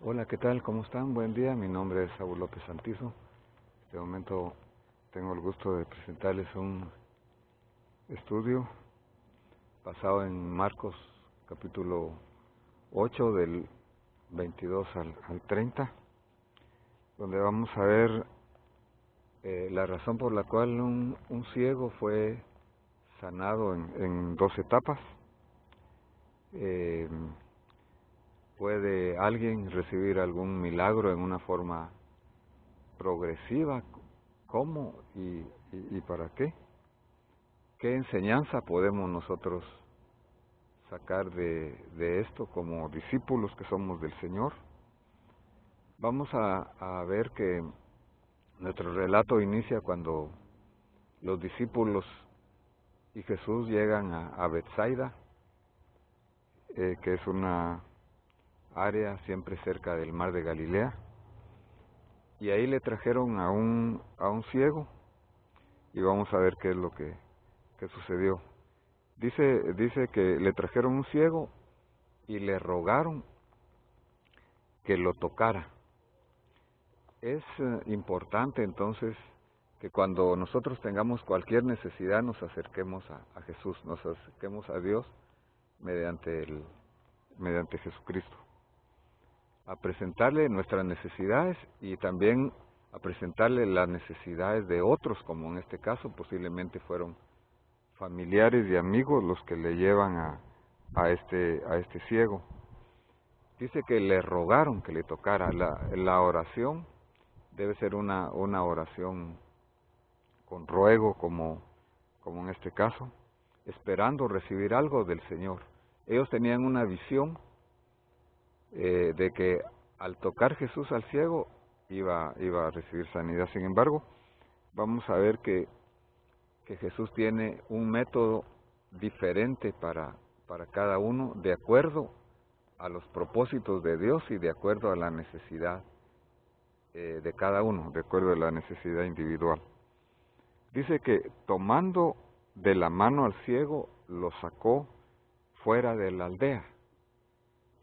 Hola, ¿qué tal? ¿Cómo están? Buen día, mi nombre es Saúl López Santizo. En este momento tengo el gusto de presentarles un estudio basado en Marcos capítulo 8 del 22 al 30, donde vamos a ver la razón por la cual un ciego fue sanado en dos etapas. ¿Puede alguien recibir algún milagro en una forma progresiva? ¿Cómo y para qué? ¿Qué enseñanza podemos nosotros sacar de esto como discípulos que somos del Señor? Vamos a ver que nuestro relato inicia cuando los discípulos y Jesús llegan a Betsaida, que es una área siempre cerca del mar de Galilea, y ahí le trajeron a un ciego, y vamos a ver qué es lo que sucedió. Dice que le trajeron un ciego y le rogaron que lo tocara. Es importante entonces que cuando nosotros tengamos cualquier necesidad nos acerquemos a Jesús, nos acerquemos a Dios mediante Jesucristo, a presentarle nuestras necesidades y también a presentarle las necesidades de otros, como en este caso posiblemente fueron familiares y amigos los que le llevan a este ciego. Dice que le rogaron que le tocara. La oración debe ser una oración con ruego, como en este caso, esperando recibir algo del Señor. Ellos tenían una visión de que al tocar Jesús al ciego iba a recibir sanidad. Sin embargo, vamos a ver que Jesús tiene un método diferente para cada uno, de acuerdo a los propósitos de Dios y de acuerdo a la necesidad de cada uno, de acuerdo a la necesidad individual. Dice que tomando de la mano al ciego, lo sacó fuera de la aldea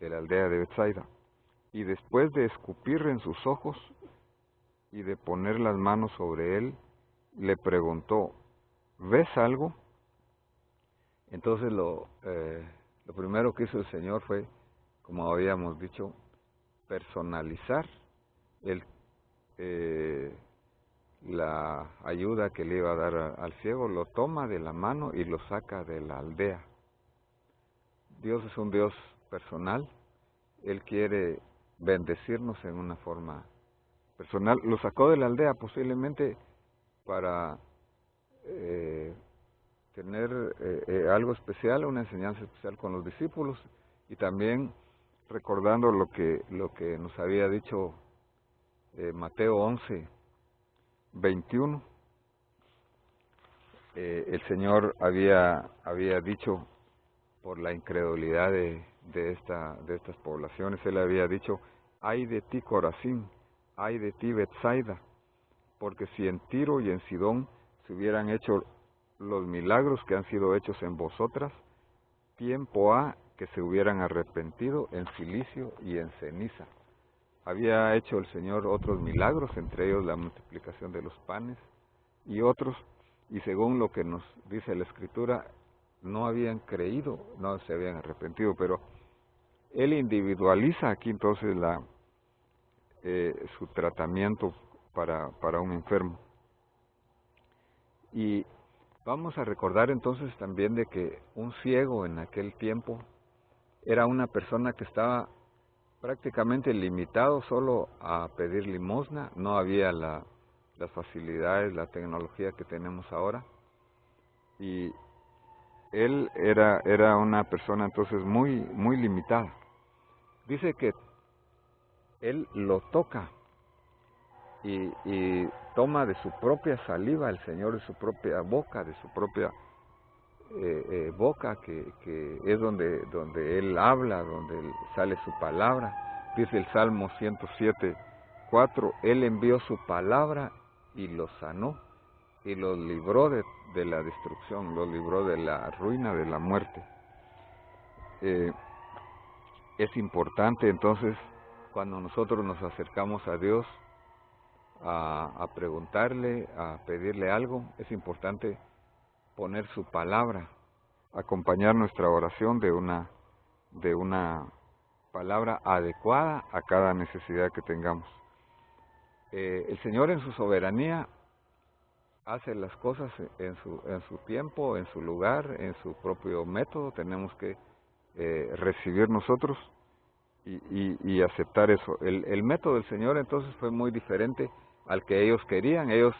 de Betsaida, y después de escupirle en sus ojos y de poner las manos sobre él, le preguntó: ¿ves algo? Entonces lo primero que hizo el Señor fue, como habíamos dicho, personalizar la ayuda que le iba a dar al ciego. Lo toma de la mano y lo saca de la aldea. Dios es un Dios personal. Él quiere bendecirnos en una forma personal. Lo sacó de la aldea posiblemente para tener algo especial, una enseñanza especial con los discípulos, y también recordando lo que nos había dicho Mateo 11:21. El Señor había dicho, por la incredulidad de estas poblaciones, Él había dicho: ay de ti, Corazín, ay de ti, Betsaida, porque si en Tiro y en Sidón se hubieran hecho los milagros que han sido hechos en vosotras, tiempo ha que se hubieran arrepentido en cilicio y en ceniza. Había hecho el Señor otros milagros, entre ellos la multiplicación de los panes y otros, y según lo que nos dice la Escritura, no habían creído, no se habían arrepentido. Pero Él individualiza aquí entonces su tratamiento para un enfermo. Y vamos a recordar entonces también de que un ciego en aquel tiempo era una persona que estaba prácticamente limitado solo a pedir limosna. No había las facilidades, la tecnología que tenemos ahora, y él era una persona entonces muy limitada. Dice que él lo toca y toma de su propia saliva el Señor, de su propia boca, de su propia boca, que es donde Él habla, donde sale su palabra. Dice el Salmo 107:4, Él envió su palabra y los sanó, y los libró de la destrucción, los libró de la ruina, de la muerte. Es importante entonces cuando nosotros nos acercamos a Dios a preguntarle, a pedirle algo, es importante poner su palabra, acompañar nuestra oración de una palabra adecuada a cada necesidad que tengamos. El Señor en su soberanía hace las cosas en su tiempo, en su lugar, en su propio método. Tenemos que recibir nosotros y aceptar eso. El método del Señor entonces fue muy diferente al que ellos querían. Ellos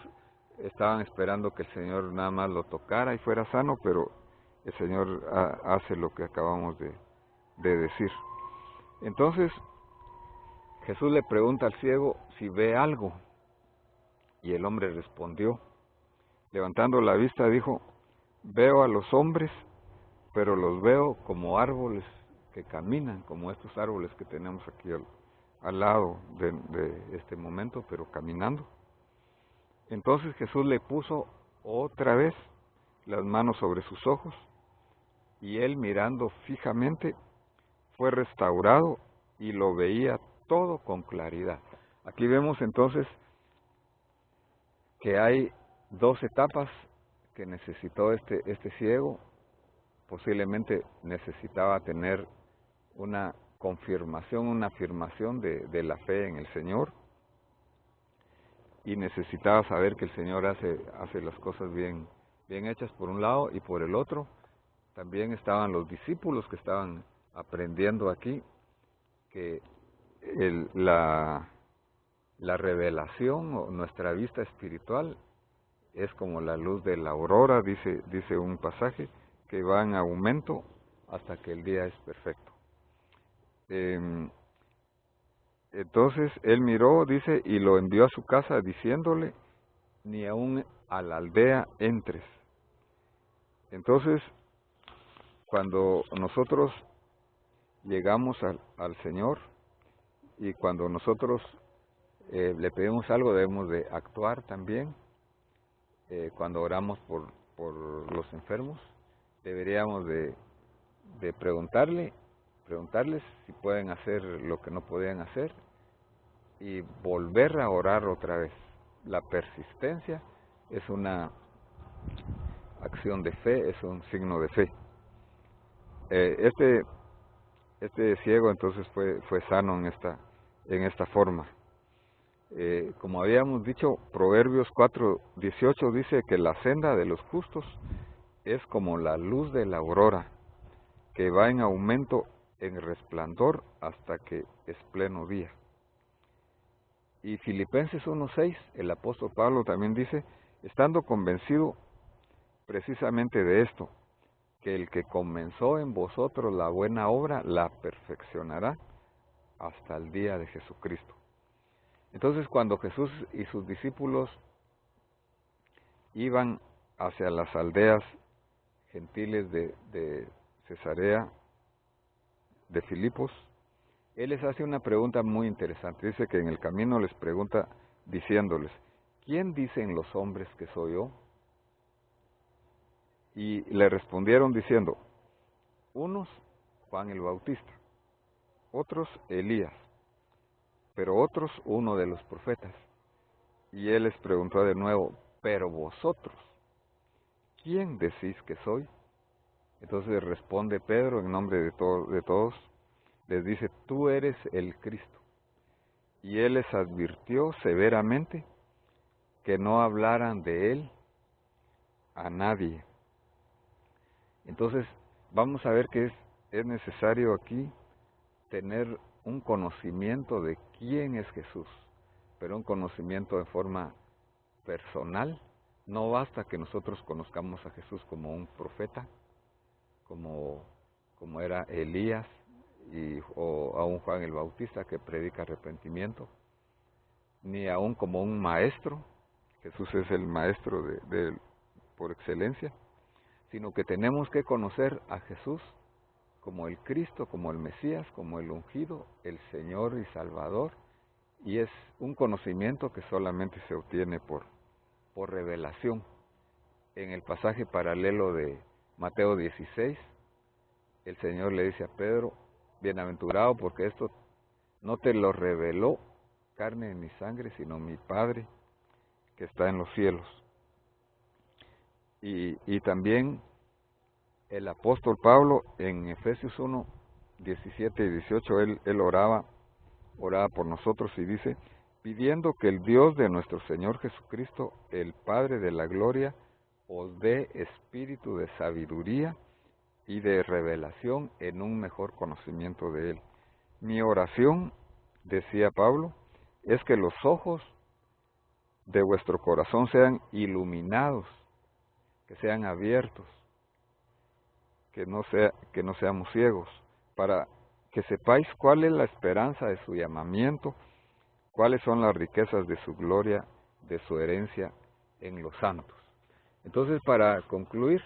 estaban esperando que el Señor nada más lo tocara y fuera sano, pero el Señor hace lo que acabamos de decir. Entonces Jesús le pregunta al ciego si ve algo, y el hombre respondió, levantando la vista dijo: veo a los hombres, pero los veo como árboles que caminan, como estos árboles que tenemos aquí al lado de este momento, pero caminando. Entonces Jesús le puso otra vez las manos sobre sus ojos, y él, mirando fijamente, fue restaurado y lo veía todo con claridad. Aquí vemos entonces que hay dos etapas que necesitó este ciego. Posiblemente necesitaba tener una confirmación, una afirmación de la fe en el Señor, y necesitaba saber que el Señor hace las cosas bien hechas por un lado, y por el otro también estaban los discípulos que estaban aprendiendo aquí que la revelación o nuestra vista espiritual es como la luz de la aurora, dice un pasaje, que va en aumento hasta que el día es perfecto. Entonces él miró, dice, y lo envió a su casa diciéndole: ni aun a la aldea entres. Entonces, cuando nosotros llegamos al Señor y cuando nosotros le pedimos algo, debemos de actuar también. Cuando oramos por los enfermos, deberíamos de preguntarles si pueden hacer lo que no podían hacer y volver a orar otra vez. La persistencia es una acción de fe, es un signo de fe. Este ciego entonces fue sano en esta forma. Como habíamos dicho, Proverbios 4:18 dice que la senda de los justos es como la luz de la aurora, que va en aumento en resplandor hasta que es pleno día. Y Filipenses 1:6, el apóstol Pablo también dice: estando convencido precisamente de esto, que el que comenzó en vosotros la buena obra la perfeccionará hasta el día de Jesucristo. Entonces, cuando Jesús y sus discípulos iban hacia las aldeas gentiles de Cesarea de Filipos, Él les hace una pregunta muy interesante. Dice que en el camino les pregunta diciéndoles: ¿quién dicen los hombres que soy yo? Y le respondieron diciendo: unos Juan el Bautista, otros Elías, pero otros uno de los profetas. Y Él les preguntó de nuevo: pero vosotros, ¿quién decís que soy? Entonces responde Pedro en nombre de todos, les dice: tú eres el Cristo. Y Él les advirtió severamente que no hablaran de Él a nadie. Entonces vamos a ver que es necesario aquí tener un conocimiento de quién es Jesús, pero un conocimiento de forma personal. No basta que nosotros conozcamos a Jesús como un profeta, como era Elías o a un Juan el Bautista que predica arrepentimiento, ni aún como un maestro. Jesús es el maestro por excelencia, sino que tenemos que conocer a Jesús como el Cristo, como el Mesías, como el ungido, el Señor y Salvador, y es un conocimiento que solamente se obtiene por revelación. En el pasaje paralelo de Mateo 16, el Señor le dice a Pedro: bienaventurado, porque esto no te lo reveló carne ni sangre, sino mi Padre que está en los cielos. Y también el apóstol Pablo en Efesios 1, 17 y 18, él oraba por nosotros y dice, pidiendo que el Dios de nuestro Señor Jesucristo, el Padre de la gloria, os dé espíritu de sabiduría y de revelación en un mejor conocimiento de Él. Mi oración, decía Pablo, es que los ojos de vuestro corazón sean iluminados, que sean abiertos, que no seamos ciegos, para que sepáis cuál es la esperanza de su llamamiento, cuáles son las riquezas de su gloria, de su herencia en los santos. Entonces, para concluir,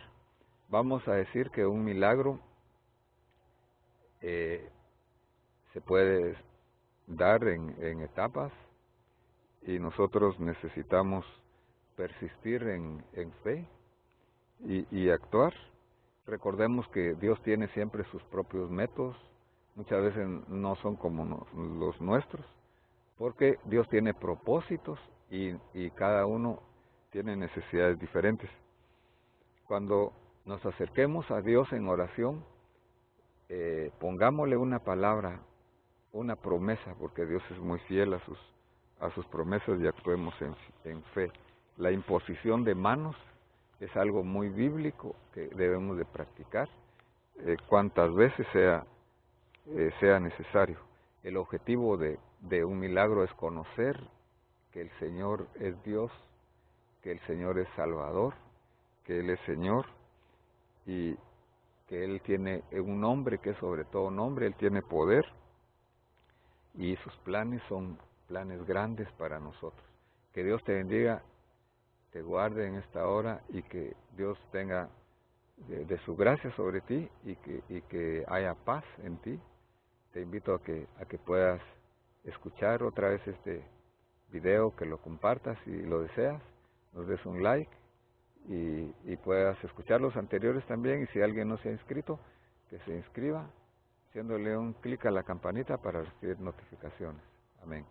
vamos a decir que un milagro se puede dar en etapas y nosotros necesitamos persistir en fe y actuar. Recordemos que Dios tiene siempre sus propios métodos, muchas veces no son como los nuestros, porque Dios tiene propósitos y cada uno tiene necesidades diferentes. Cuando nos acerquemos a Dios en oración, pongámosle una palabra, una promesa, porque Dios es muy fiel a sus promesas y actuemos en fe. La imposición de manos es algo muy bíblico que debemos de practicar cuantas veces sea necesario. El objetivo de un milagro es conocer que el Señor es Dios, que el Señor es Salvador, que Él es Señor y que Él tiene un nombre que es sobre todo nombre, Él tiene poder y sus planes son planes grandes para nosotros. Que Dios te bendiga, te guarde en esta hora y que Dios tenga de su gracia sobre ti y que haya paz en ti. Te invito a que puedas escuchar otra vez este video, que lo compartas si lo deseas, nos des un like y puedas escuchar los anteriores también, y si alguien no se ha inscrito, que se inscriba, haciéndole un clic a la campanita para recibir notificaciones. Amén.